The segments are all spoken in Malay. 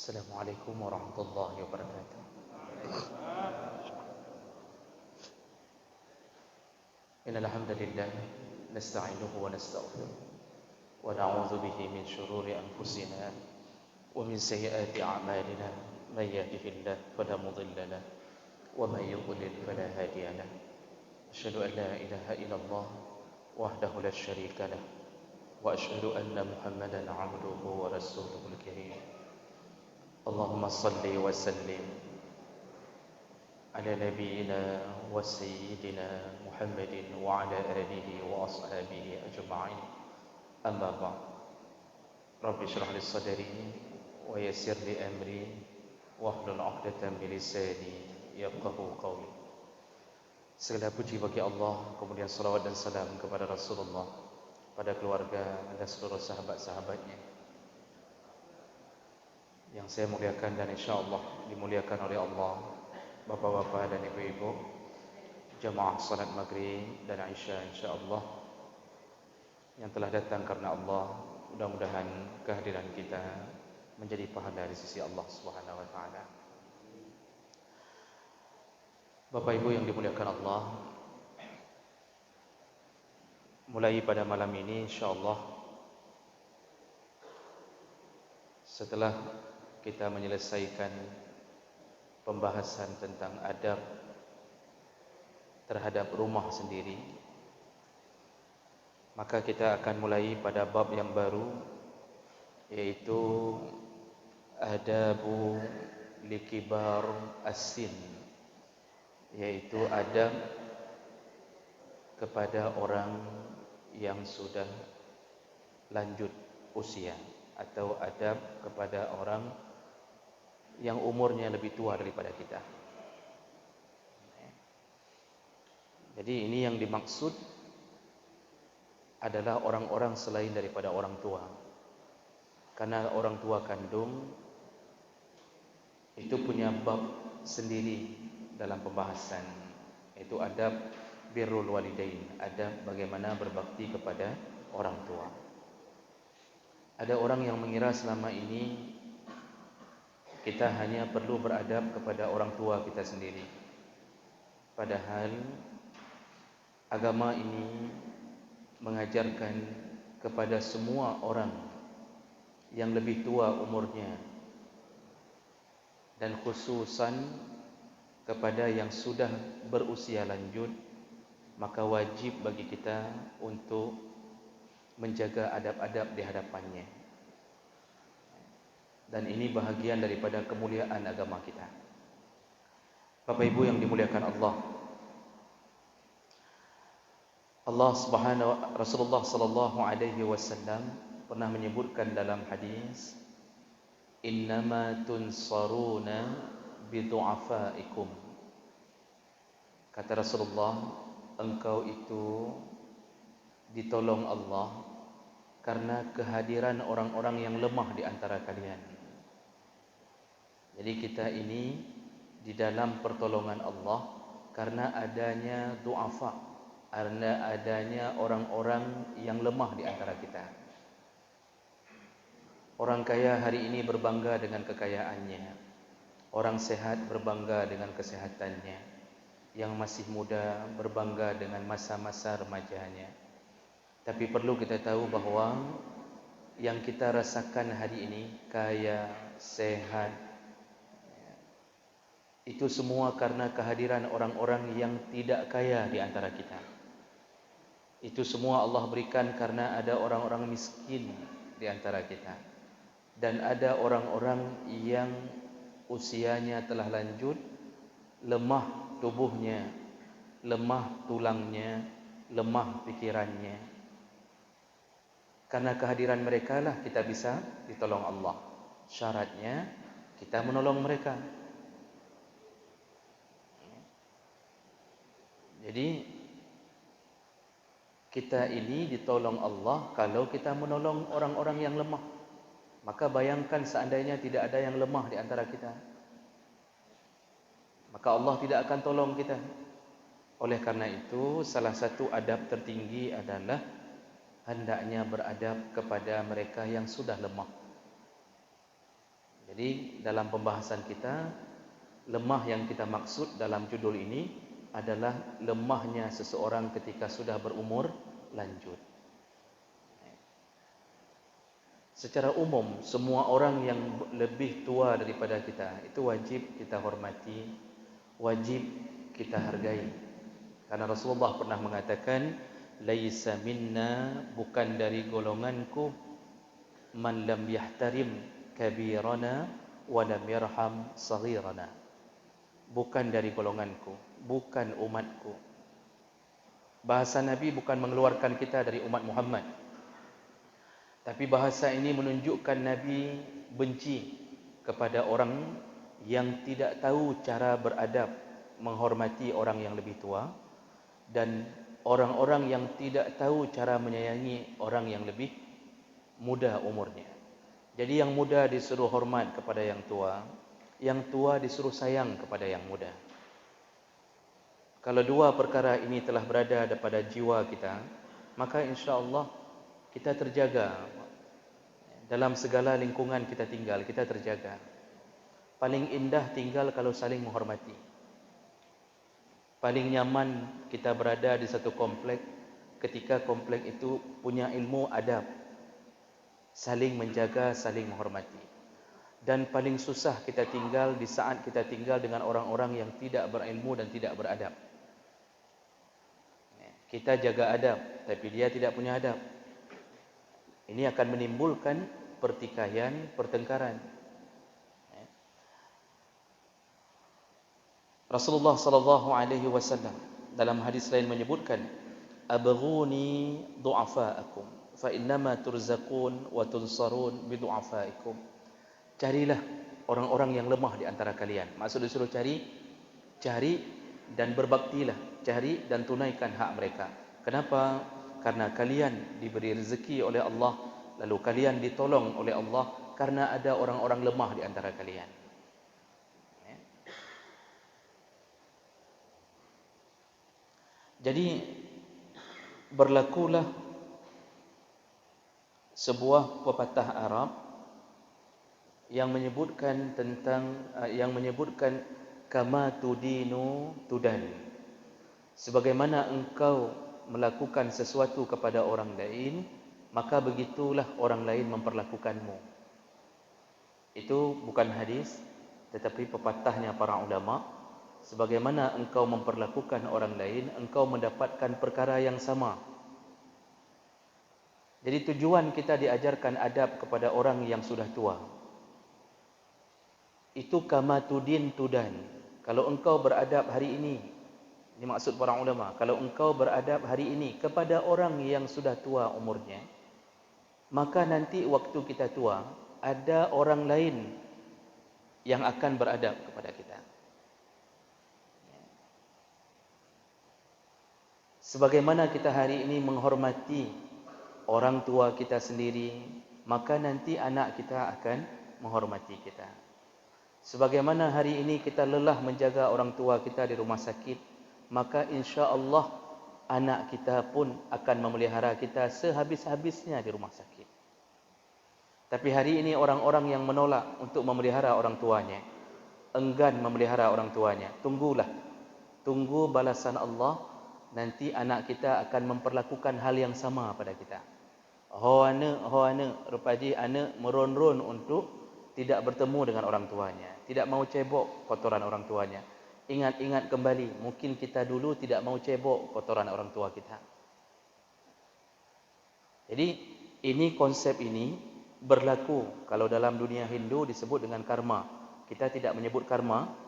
Assalamualaikum warahmatullahi wabarakatuh. Innal hamdalillah nasta'inuhu wa nastaghfiruh wa na'udzu bihi min shururi anfusina wa min sayyiati a'malina. May yahdihillahu fala mudilla lahu wa may yudlil fala hadiya lahu. Asyhadu an la ilaha illallah wahdahu la syarika lahu wa asyhadu anna Muhammadan 'abduhu wa rasuluhul karim. Allahumma salli wa sallim ala nabiyyina wa sayyidina Muhammadin wa ala alihi wa ashabihi ajma'in. Amma ba'd. Rabbi shrah li sadri wa yassir li amri wahlul 'uqdatam min lisani yafqahu qawli. Segala puji bagi Allah, kemudian salawat dan salam kepada Rasulullah, pada keluarga dan seluruh sahabat-sahabatnya yang saya muliakan dan insyaallah dimuliakan oleh Allah, bapak-bapak dan ibu-ibu, jamaah salat maghrib dan isya insyaallah yang telah datang karena Allah. Mudah-mudahan kehadiran kita menjadi pahala di sisi Allah Subhanahu wa taala. Bapak Ibu yang dimuliakan Allah, mulai pada malam ini insyaallah setelah kita menyelesaikan pembahasan tentang adab terhadap rumah sendiri, maka kita akan mulai pada bab yang baru, yaitu adabu likibar as-sin, yaitu adab kepada orang yang sudah lanjut usia, atau adab kepada orang yang umurnya lebih tua daripada kita. Jadi ini yang dimaksud adalah orang-orang selain daripada orang tua. Karena orang tua kandung itu punya bab sendiri dalam pembahasan, yaitu adab birrul walidain, adab bagaimana berbakti kepada orang tua. Ada orang yang mengira selama ini kita hanya perlu beradab kepada orang tua kita sendiri. Padahal agama ini mengajarkan kepada semua orang yang lebih tua umurnya, dan khususan kepada yang sudah berusia lanjut, maka wajib bagi kita untuk menjaga adab-adab di hadapannya. Dan ini bahagian daripada kemuliaan agama kita. Bapak Ibu yang dimuliakan Allah, Rasulullah sallallahu alaihi wasallam pernah menyebutkan dalam hadis, innama tunsaruna bidu'afaikum. Kata Rasulullah, engkau itu ditolong Allah karena kehadiran orang-orang yang lemah di antara kalian. Jadi kita ini di dalam pertolongan Allah karena adanya du'afa, karena adanya orang-orang yang lemah di antara kita. Orang kaya hari ini berbangga dengan kekayaannya, orang sehat berbangga dengan kesehatannya, yang masih muda berbangga dengan masa-masa remajanya. Tapi perlu kita tahu bahawa yang kita rasakan hari ini, kaya, sehat, itu semua karena kehadiran orang-orang yang tidak kaya di antara kita. Itu semua Allah berikan karena ada orang-orang miskin di antara kita, dan ada orang-orang yang usianya telah lanjut, lemah tubuhnya, lemah tulangnya, lemah pikirannya. Karena kehadiran mereka lah kita bisa ditolong Allah. Syaratnya kita menolong mereka. Jadi kita ini ditolong Allah kalau kita menolong orang-orang yang lemah. Maka bayangkan seandainya tidak ada yang lemah di antara kita, maka Allah tidak akan tolong kita. Oleh karena itu, salah satu adab tertinggi adalah hendaknya beradab kepada mereka yang sudah lemah. Jadi dalam pembahasan kita, lemah yang kita maksud dalam judul ini adalah lemahnya seseorang ketika sudah berumur lanjut. Secara umum, semua orang yang lebih tua daripada kita itu wajib kita hormati, wajib kita hargai. Karena Rasulullah pernah mengatakan, laisa minna, bukan dari golonganku, man lam yahtarim kabirana wa lam yarham saghirana. Bukan dari golonganku, bukan umatku. Bahasa Nabi bukan mengeluarkan kita dari umat Muhammad, tapi bahasa ini menunjukkan Nabi benci kepada orang yang tidak tahu cara beradab, menghormati orang yang lebih tua, dan orang-orang yang tidak tahu cara menyayangi orang yang lebih muda umurnya. Jadi yang muda disuruh hormat kepada yang tua disuruh sayang kepada yang muda. Kalau dua perkara ini telah berada pada jiwa kita, maka insya-Allah kita terjaga dalam segala lingkungan kita tinggal, kita terjaga. Paling indah tinggal kalau saling menghormati. Paling nyaman kita berada di satu komplek ketika komplek itu punya ilmu adab, saling menjaga, saling menghormati. Dan paling susah kita tinggal di saat kita tinggal dengan orang-orang yang tidak berilmu dan tidak beradab. Kita jaga adab, tapi dia tidak punya adab. Ini akan menimbulkan pertikaian, pertengkaran. Rasulullah sallallahu alaihi wasallam dalam hadis lain menyebutkan, abghuni du'afaakum fa innama turzaqun wa tunsarun bi du'afaikum. Carilah orang-orang yang lemah di antara kalian. Maksud disuruh cari dan berbaktilah, cari dan tunaikan hak mereka. Kenapa? Karena kalian diberi rezeki oleh Allah, lalu kalian ditolong oleh Allah karena ada orang-orang lemah di antara kalian. Jadi berlakulah sebuah pepatah Arab yang menyebutkan kama tudinu tudan. Sebagaimana engkau melakukan sesuatu kepada orang lain, maka begitulah orang lain memperlakukanmu. Itu bukan hadis, tetapi pepatahnya para ulama. Sebagaimana engkau memperlakukan orang lain, engkau mendapatkan perkara yang sama. Jadi tujuan kita diajarkan adab kepada orang yang sudah tua. Itu kama tudin tudan. Kalau engkau beradab hari ini, ini maksud para ulama, kalau engkau beradab hari ini kepada orang yang sudah tua umurnya, maka nanti waktu kita tua, ada orang lain yang akan beradab kepada kita. Sebagaimana kita hari ini menghormati orang tua kita sendiri, maka nanti anak kita akan menghormati kita. Sebagaimana hari ini kita lelah menjaga orang tua kita di rumah sakit, maka insya-Allah anak kita pun akan memelihara kita sehabis-habisnya di rumah sakit. Tapi hari ini orang-orang yang menolak untuk memelihara orang tuanya, enggan memelihara orang tuanya, tunggu balasan Allah. Nanti anak kita akan memperlakukan hal yang sama pada kita. Hoana, rupaji anak meron-ron untuk tidak bertemu dengan orang tuanya, tidak mau cebok kotoran orang tuanya. Ingat-ingat kembali, mungkin kita dulu tidak mau cebok kotoran orang tua kita. Jadi ini konsep ini berlaku kalau dalam dunia Hindu disebut dengan karma. Kita tidak menyebut karma,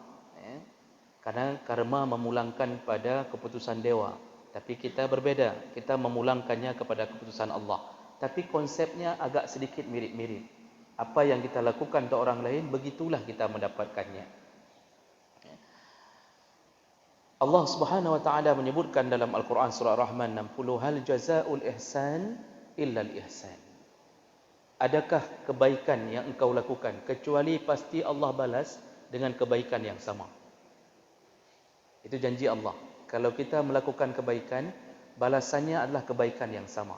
karena karma memulangkan pada keputusan dewa. Tapi kita berbeda, kita memulangkannya kepada keputusan Allah. Tapi konsepnya agak sedikit mirip-mirip. Apa yang kita lakukan untuk orang lain, begitulah kita mendapatkannya. Allah Subhanahu wa taala menyebutkan dalam Al-Quran surah Rahman 60, hal jazaa'ul ihsan illa al-ihsan. Adakah kebaikan yang engkau lakukan kecuali pasti Allah balas dengan kebaikan yang sama. Itu janji Allah. Kalau kita melakukan kebaikan, balasannya adalah kebaikan yang sama.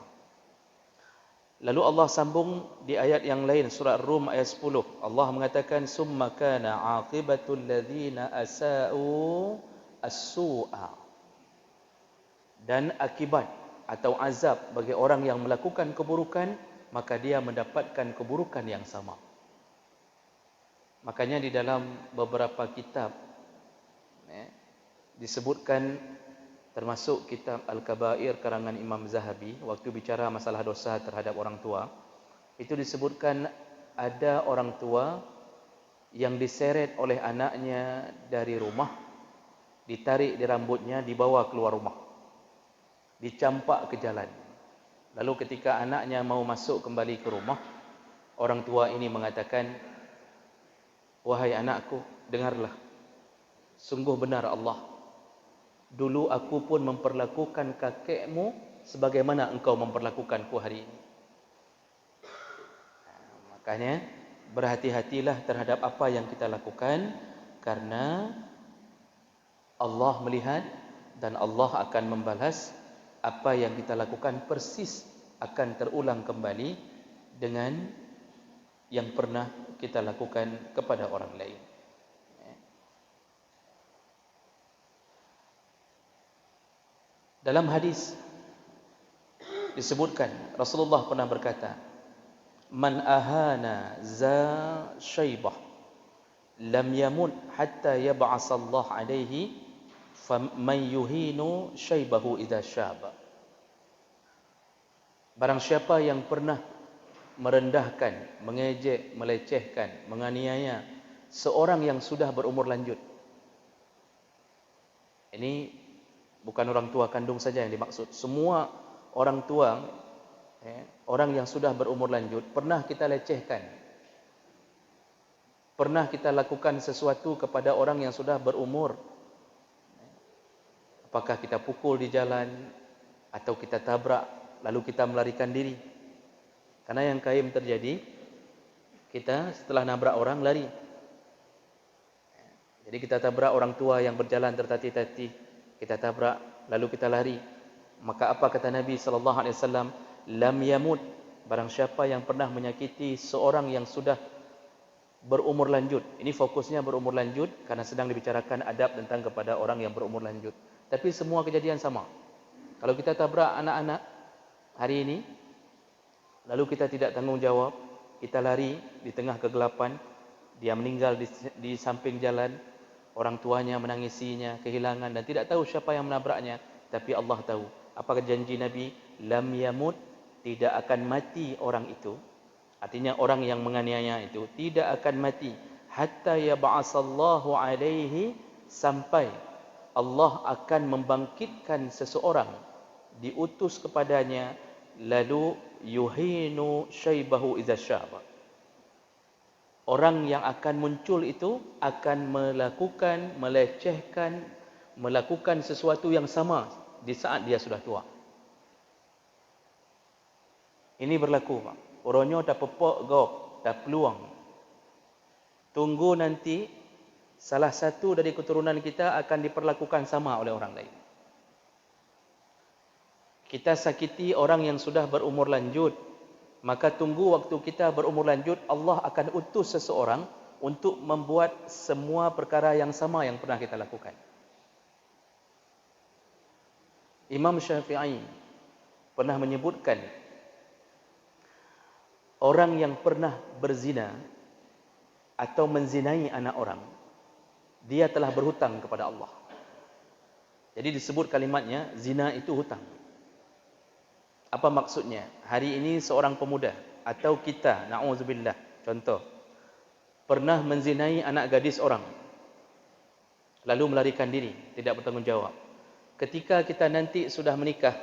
Lalu Allah sambung di ayat yang lain, surah Rum ayat 10. Allah mengatakan, summa kana aqibatul ladzina asa'u as-su'a. Dan akibat atau azab bagi orang yang melakukan keburukan, maka dia mendapatkan keburukan yang sama. Makanya di dalam beberapa kitab disebutkan, termasuk kitab Al-Kabair karangan Imam Zahabi, waktu bicara masalah dosa terhadap orang tua, itu disebutkan ada orang tua yang diseret oleh anaknya dari rumah, ditarik di rambutnya, dibawa keluar rumah, dicampak ke jalan. Lalu ketika anaknya mau masuk kembali ke rumah, orang tua ini mengatakan, wahai anakku, dengarlah, sungguh benar Allah, dulu aku pun memperlakukan kakekmu sebagaimana engkau memperlakukanku hari ini. Makanya berhati-hatilah terhadap apa yang kita lakukan, karena Allah melihat dan Allah akan membalas apa yang kita lakukan, persis akan terulang kembali dengan yang pernah kita lakukan kepada orang lain. Dalam hadis disebutkan, Rasulullah pernah berkata, man ahana za syaibah lam yamut hatta yab'asallah alaihi faman yuhinu syaibahu idza syaba. Barang siapa yang pernah merendahkan, mengejek, melecehkan, menganiaya seorang yang sudah berumur lanjut. Ini bukan orang tua kandung saja yang dimaksud. Semua orang tua, orang yang sudah berumur lanjut, pernah kita lecehkan, pernah kita lakukan sesuatu kepada orang yang sudah berumur. Apakah kita pukul di jalan, atau kita tabrak, lalu kita melarikan diri. Karena yang kaim terjadi, kita setelah nabrak orang, lari. Jadi kita tabrak orang tua yang berjalan tertati-tati, kita tabrak, lalu kita lari. Maka apa kata Nabi SAW? Lam yamut, barang siapa yang pernah menyakiti seorang yang sudah berumur lanjut. Ini fokusnya berumur lanjut, karena sedang dibicarakan adab tentang kepada orang yang berumur lanjut. Tapi semua kejadian sama. Kalau kita tabrak anak-anak hari ini, lalu kita tidak tanggung jawab, kita lari di tengah kegelapan, dia meninggal di samping jalan, orang tuanya menangisinya, kehilangan, dan tidak tahu siapa yang menabraknya, tapi Allah tahu. Apakah janji Nabi? Lam yamut, tidak akan mati orang itu. Artinya orang yang menganiaya itu tidak akan mati hatta yab'asallahu alaihi, sampai Allah akan membangkitkan seseorang, diutus kepadanya, lalu yuhinu syaibahu idza syaba. Orang yang akan muncul itu akan melakukan, melecehkan, melakukan sesuatu yang sama di saat dia sudah tua. Ini berlaku, Pak. Oronyo tak pepok gop, tak peluang. Tunggu nanti salah satu dari keturunan kita akan diperlakukan sama oleh orang lain. Kita sakiti orang yang sudah berumur lanjut, maka tunggu waktu kita berumur lanjut, Allah akan utus seseorang untuk membuat semua perkara yang sama yang pernah kita lakukan. Imam Syafi'i pernah menyebutkan, orang yang pernah berzina atau menzinai anak orang, dia telah berhutang kepada Allah. Jadi disebut kalimatnya, zina itu hutang. Apa maksudnya? Hari ini seorang pemuda atau kita, na'udzubillah, contoh, pernah menzinai anak gadis orang, lalu melarikan diri, tidak bertanggung jawab. Ketika kita nanti sudah menikah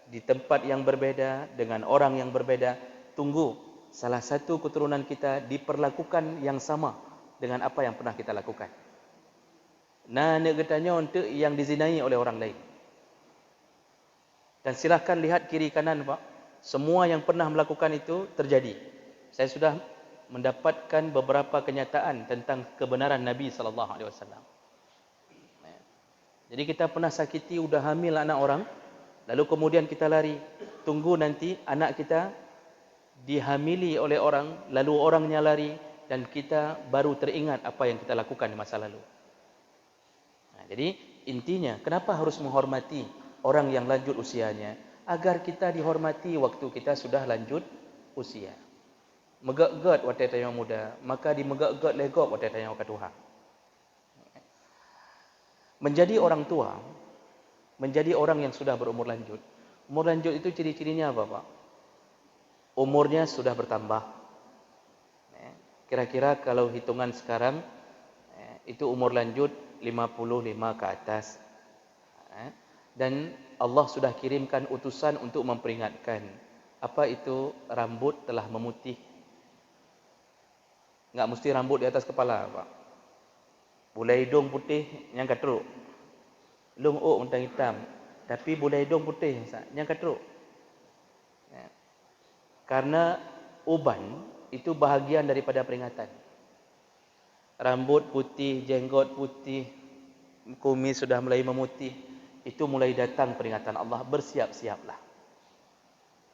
di tempat yang berbeda, dengan orang yang berbeda, tunggu salah satu keturunan kita diperlakukan yang sama dengan apa yang pernah kita lakukan. Nah, nak katanya untuk yang dizinai oleh orang lain. Dan silahkan lihat kiri kanan, Pak. Semua yang pernah melakukan itu terjadi. Saya sudah mendapatkan beberapa kenyataan tentang kebenaran Nabi SAW. Jadi kita pernah sakiti, udah hamil anak orang, lalu kemudian kita lari. Tunggu nanti anak kita dihamili oleh orang, lalu orangnya lari, dan kita baru teringat apa yang kita lakukan di masa lalu. Nah, jadi intinya, kenapa harus menghormati orang yang lanjut usianya? Agar kita dihormati waktu kita sudah lanjut usia. Megak-gat watai tayang muda, maka di megak-gat legok watai tayang ke Tuhan. Menjadi orang tua, menjadi orang yang sudah berumur lanjut. Umur lanjut itu ciri-cirinya apa, Pak? Umurnya sudah bertambah. Kira-kira kalau hitungan sekarang, itu umur lanjut 55 ke atas. Dan Allah sudah kirimkan utusan untuk memperingatkan. Apa itu rambut telah memutih? Enggak mesti rambut di atas kepala, Pak. Bulai hidung putih, yang katruk. Lung mentang hitam. Tapi bulai hidung putih, yang katruk. Karena uban itu bahagian daripada peringatan. Rambut putih, jenggot putih, kumis sudah mulai memutih, itu mulai datang peringatan Allah, bersiap-siaplah.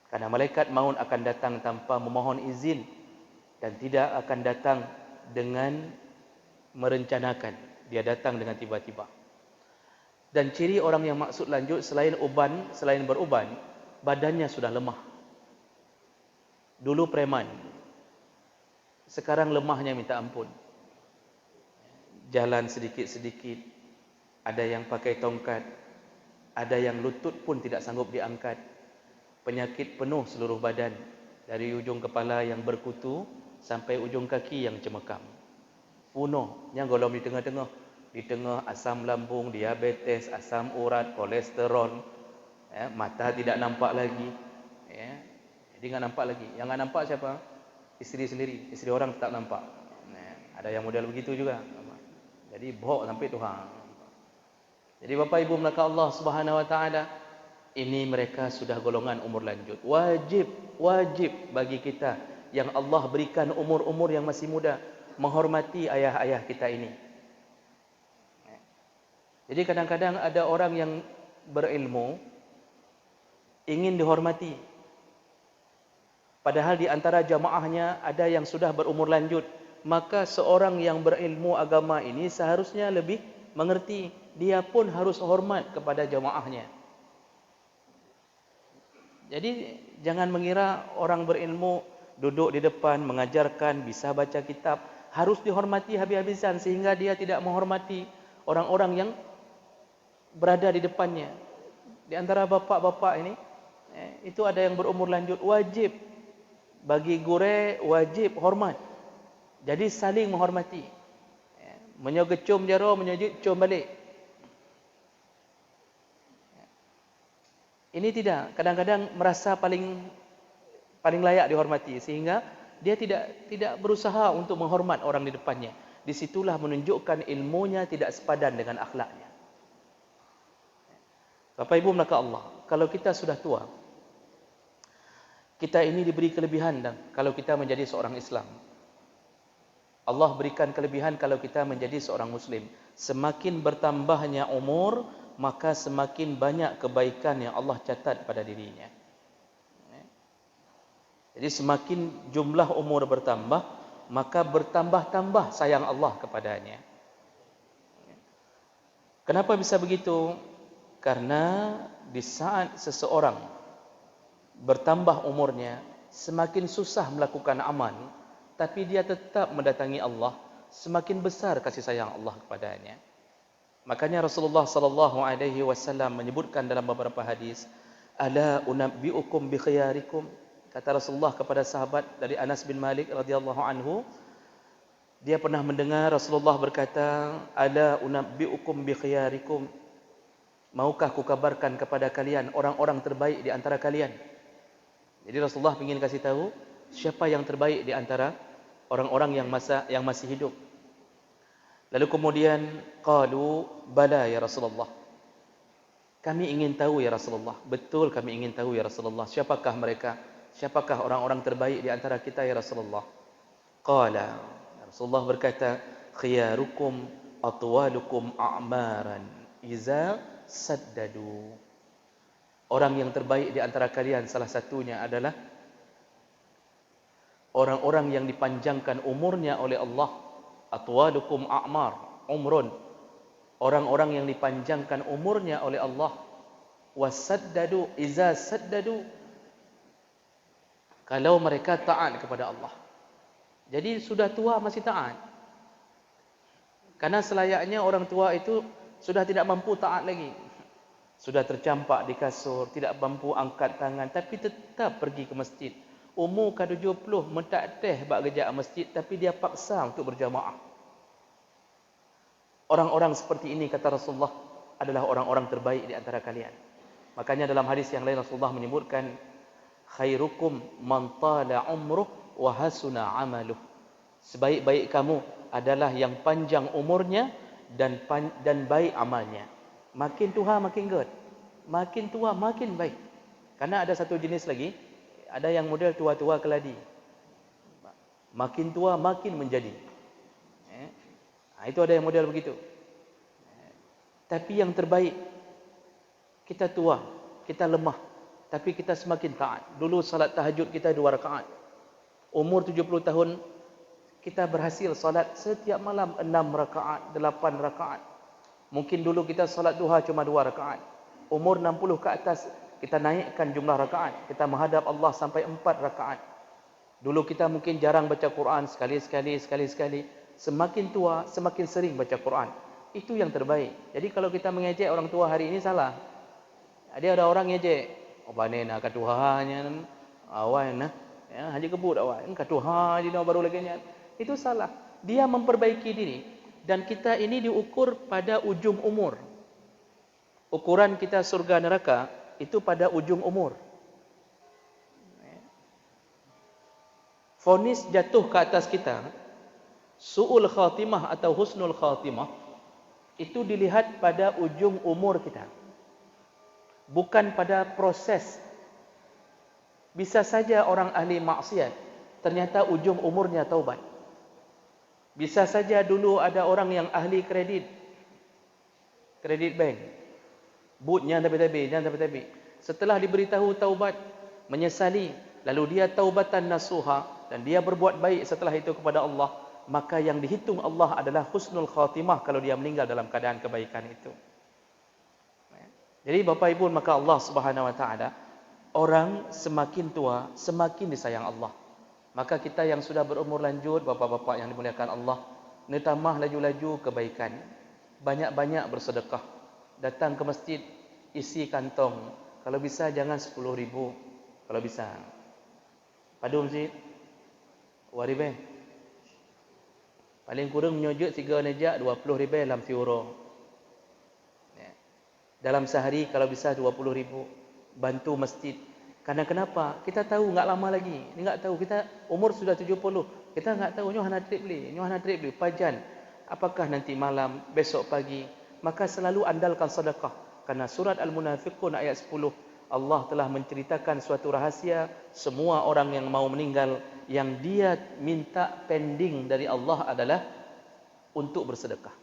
Karena malaikat maut akan datang tanpa memohon izin dan tidak akan datang dengan merencanakan. Dia datang dengan tiba-tiba. Dan ciri orang yang maksud lanjut selain uban, selain beruban, badannya sudah lemah. Dulu preman, sekarang lemahnya minta ampun. Jalan sedikit-sedikit, ada yang pakai tongkat, ada yang lutut pun tidak sanggup diangkat. Penyakit penuh seluruh badan, dari ujung kepala yang berkutu sampai ujung kaki yang cemekam. Punuh, yang golong di tengah-tengah. Di tengah asam lambung, diabetes, asam urat, kolesterol, mata tidak nampak lagi. Jadi enggak nampak lagi. Yang enggak nampak siapa? Isteri sendiri. Isteri orang tak nampak. Ada yang model begitu juga. Jadi bohong sampai Tuhan. Jadi Bapak Ibu melaka Allah Subhanahu wa taala, ini mereka sudah golongan umur lanjut. Wajib bagi kita yang Allah berikan umur-umur yang masih muda menghormati ayah-ayah kita ini. Jadi kadang-kadang ada orang yang berilmu ingin dihormati. Padahal di antara jamaahnya ada yang sudah berumur lanjut. Maka seorang yang berilmu agama ini seharusnya lebih mengerti. Dia pun harus hormat kepada jamaahnya. Jadi jangan mengira orang berilmu duduk di depan mengajarkan, bisa baca kitab, harus dihormati habis-habisan sehingga dia tidak menghormati orang-orang yang berada di depannya. Di antara bapak-bapak ini, itu ada yang berumur lanjut, wajib bagi gure, wajib hormat. Jadi saling menghormati. Menyogecum jaro, menyogecum balik. Ini tidak, kadang-kadang merasa paling layak dihormati sehingga dia tidak berusaha untuk menghormat orang di depannya. Disitulah menunjukkan ilmunya tidak sepadan dengan akhlaknya. Bapak Ibu melaka Allah, kalau kita sudah tua, kita ini diberi kelebihan dan kalau kita menjadi seorang Islam. Allah berikan kelebihan kalau kita menjadi seorang Muslim. Semakin bertambahnya umur, maka semakin banyak kebaikan yang Allah catat pada dirinya. Jadi semakin jumlah umur bertambah, maka bertambah-tambah sayang Allah kepadanya. Kenapa bisa begitu? Karena di saat seseorang bertambah umurnya, semakin susah melakukan amal, tapi dia tetap mendatangi Allah, semakin besar kasih sayang Allah kepadanya. Makanya Rasulullah sallallahu alaihi wasallam menyebutkan dalam beberapa hadis, "Ala unabbiukum bi khiyarikum?" Kata Rasulullah kepada sahabat dari Anas bin Malik radhiyallahu anhu, dia pernah mendengar Rasulullah berkata, "Ala unabbiukum bi khiyarikum?" Maukah ku kabarkan kepada kalian orang-orang terbaik di antara kalian? Jadi Rasulullah ingin kasih tahu siapa yang terbaik di antara orang-orang yang masih hidup. Lalu kemudian qalu bala ya Rasulullah. Kami ingin tahu ya Rasulullah. Betul kami ingin tahu ya Rasulullah. Siapakah mereka? Siapakah orang-orang terbaik di antara kita ya Rasulullah? Qala, Rasulullah berkata, khiyarukum atwalukum a'maran iza saddadu. Orang yang terbaik di antara kalian salah satunya adalah orang-orang yang dipanjangkan umurnya oleh Allah. Atwalukum a'mar umrun, orang-orang yang dipanjangkan umurnya oleh Allah. Wasaddadu iza saddadu, kalau mereka taat kepada Allah. Jadi sudah tua masih taat. Karena selayaknya orang tua itu sudah tidak mampu taat lagi. Sudah tercampak di kasur, tidak mampu angkat tangan, tapi tetap pergi ke masjid. Umur ke 70, mentak teh bak gejak masjid, tapi dia paksa untuk berjamaah. Orang-orang seperti ini, kata Rasulullah, adalah orang-orang terbaik di antara kalian. Makanya dalam hadis yang lain Rasulullah menyebutkan, khairukum man tala umruh wa hasuna amaluh. Sebaik-baik kamu adalah yang panjang umurnya dan baik amalnya. Makin tua makin good, makin tua makin baik. Karena ada satu jenis lagi, ada yang model tua-tua keladi. Makin tua makin menjadi. Itu ada yang model begitu. Tapi yang terbaik, kita tua, kita lemah, tapi kita semakin taat. Dulu salat tahajud kita 2 rakaat. Umur 70 tahun, kita berhasil salat setiap malam 6 rakaat, 8 rakaat. Mungkin dulu kita salat duha cuma 2 rakaat. Umur 60 ke atas, kita naikkan jumlah rakaat. Kita menghadap Allah sampai 4 rakaat. Dulu kita mungkin jarang baca Quran, sekali-sekali. Semakin tua, semakin sering baca Quran. Itu yang terbaik. Jadi kalau kita mengejek orang tua hari ini, salah. Dia ada orang ngejek. Oh, bane nak katuhanya, awan nah. Ya, haji kebut awan. Katuha di baru lagi nya. Itu salah. Dia memperbaiki diri. Dan kita ini diukur pada ujung umur. Ukuran kita surga neraka itu pada ujung umur. Vonis jatuh ke atas kita, su'ul khatimah atau husnul khatimah, itu dilihat pada ujung umur kita, bukan pada proses. Bisa saja orang ahli maksiat ternyata ujung umurnya taubat. Bisa saja dulu ada orang yang ahli kredit bank, butnya tapi. Setelah diberitahu taubat, menyesali, lalu dia taubatan nasuha dan dia berbuat baik setelah itu kepada Allah, maka yang dihitung Allah adalah husnul khatimah kalau dia meninggal dalam keadaan kebaikan itu. Jadi Bapak Ibu, maka Allah Subhanahu wa taala, orang semakin tua semakin disayang Allah. Maka kita yang sudah berumur lanjut, bapak-bapak yang dimuliakan Allah, tambah laju-laju kebaikan. Banyak-banyak bersedekah. Datang ke masjid, isi kantong. Kalau bisa jangan 10.000. Kalau bisa. Padu masjid. Waribe. Paling kurang menyujud 3 nejak 20.000 dalam euro. Dalam sehari kalau bisa 20.000. Bantu masjid. Karena kenapa? Kita tahu enggak lama lagi. Enggak tahu, kita umur sudah 70. Kita enggak tahu nyoh nak trip beli pajan. Apakah nanti malam, besok pagi? Maka selalu andalkan sedekah. Karena surat Al-Munafiqun ayat 10, Allah telah menceritakan suatu rahasia, semua orang yang mau meninggal yang dia minta pending dari Allah adalah untuk bersedekah.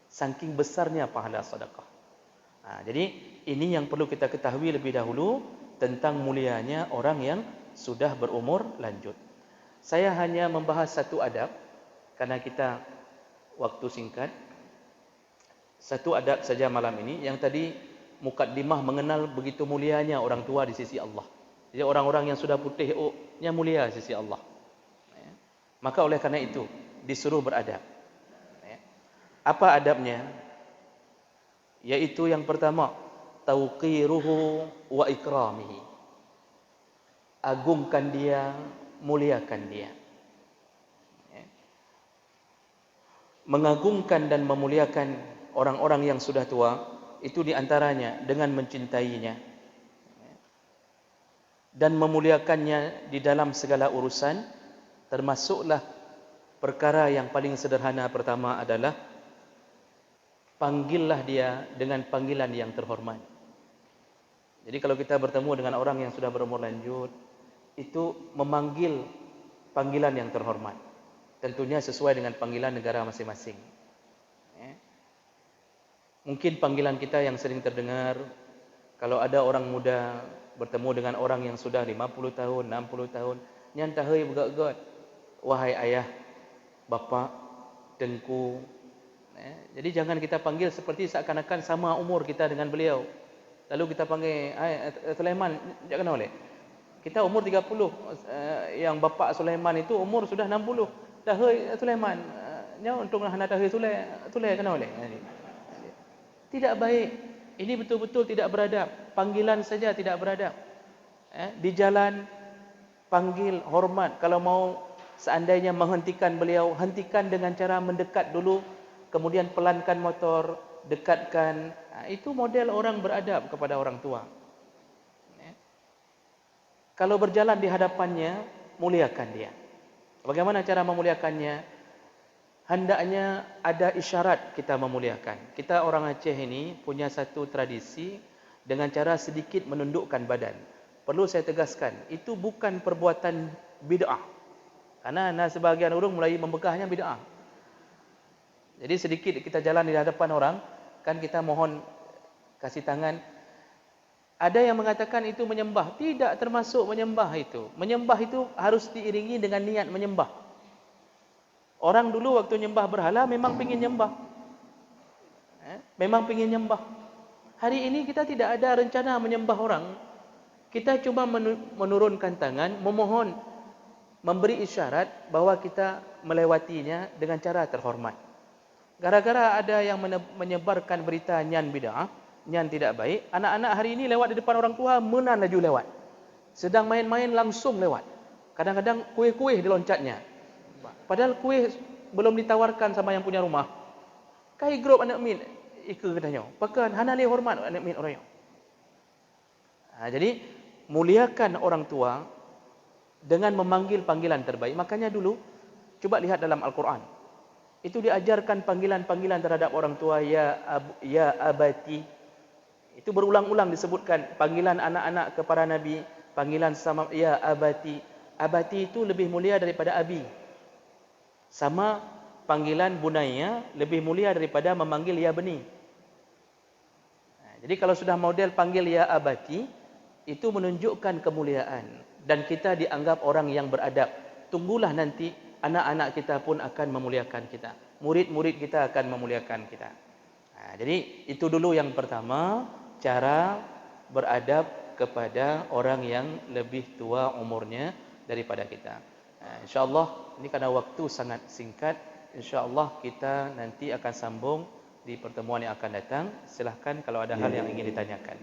Saking besarnya pahala sedekah. Jadi ini yang perlu kita ketahui lebih dahulu tentang mulianya orang yang sudah berumur lanjut. Saya hanya membahas satu adab karena kita waktu singkat. Satu adab saja malam ini, yang tadi mukaddimah mengenal begitu mulianya orang tua di sisi Allah. Jadi orang-orang yang sudah putih nya mulia di sisi Allah. Maka oleh karena itu disuruh beradab. Apa adabnya? Yaitu yang pertama, tauqiruhu wa ikramihi. Agungkan dia, muliakan dia. Mengagungkan dan memuliakan orang-orang yang sudah tua, itu diantaranya dengan mencintainya dan memuliakannya di dalam segala urusan. Termasuklah perkara yang paling sederhana pertama adalah panggillah dia dengan panggilan yang terhormat. Jadi kalau kita bertemu dengan orang yang sudah berumur lanjut, itu memanggil panggilan yang terhormat. Tentunya sesuai dengan panggilan negara masing-masing. Mungkin panggilan kita yang sering terdengar, kalau ada orang muda bertemu dengan orang yang sudah 50 tahun, 60 tahun, nyan tahai begat-gat. Wahai ayah, bapa, dengku. Jadi jangan kita panggil seperti seakan-akan sama umur kita dengan beliau. Lalu kita panggil, Sulaiman, jangan kenal boleh. Kita umur 30, yang bapa Sulaiman itu umur sudah 60. Tahai Sulaiman, nya untuk nak tahai Sulai kenal boleh. Tidak baik. Ini betul-betul tidak beradab. Panggilan saja tidak beradab. Di jalan panggil, hormat. Kalau mau seandainya menghentikan beliau, hentikan dengan cara mendekat dulu, kemudian pelankan motor, dekatkan. Itu model orang beradab kepada orang tua. Kalau berjalan di hadapannya, muliakan dia. Bagaimana cara memuliakannya? Hendaknya ada isyarat kita memuliakan. Kita orang Aceh ini punya satu tradisi dengan cara sedikit menundukkan badan. Perlu saya tegaskan, itu bukan perbuatan bid'ah. Karena sebahagian orang mulai membegahnya bid'ah. Jadi sedikit kita jalan di hadapan orang, kan kita mohon kasih tangan. Ada yang mengatakan itu menyembah. Tidak termasuk menyembah itu. Menyembah itu harus diiringi dengan niat menyembah. Orang dulu waktu nyembah berhala memang ingin nyembah. Memang ingin nyembah. Hari ini kita tidak ada rencana menyembah orang. Kita cuma menurunkan tangan, memohon, memberi isyarat bahwa kita melewatinya dengan cara terhormat. Gara-gara ada yang menyebarkan berita nyan bid'ah, nyan tidak baik, anak-anak hari ini lewat di depan orang tua, menan laju lewat. Sedang main-main langsung lewat. Kadang-kadang kuih-kuih diloncatnya. Padahal kuih belum ditawarkan sama yang punya rumah. Kai grup anak min ikut katanya. Pakan hanali hormat anak min orang. Jadi muliakan orang tua dengan memanggil panggilan terbaik. Makanya dulu coba lihat dalam Al-Quran. Itu diajarkan panggilan-panggilan terhadap orang tua, ya abati. Itu berulang-ulang disebutkan panggilan anak-anak kepada Nabi, panggilan sama ya abati. Abati itu lebih mulia daripada abi. Sama panggilan bunaya lebih mulia daripada memanggil ya beni. Jadi kalau sudah model panggil ya abati, itu menunjukkan kemuliaan. Dan kita dianggap orang yang beradab. Tunggulah nanti anak-anak kita pun akan memuliakan kita. Murid-murid kita akan memuliakan kita. Jadi itu dulu yang pertama, cara beradab kepada orang yang lebih tua umurnya daripada kita. InsyaAllah, ini karena waktu sangat singkat, InsyaAllah kita nanti akan sambung di pertemuan yang akan datang. Silahkan kalau ada hal yang ingin ditanyakan.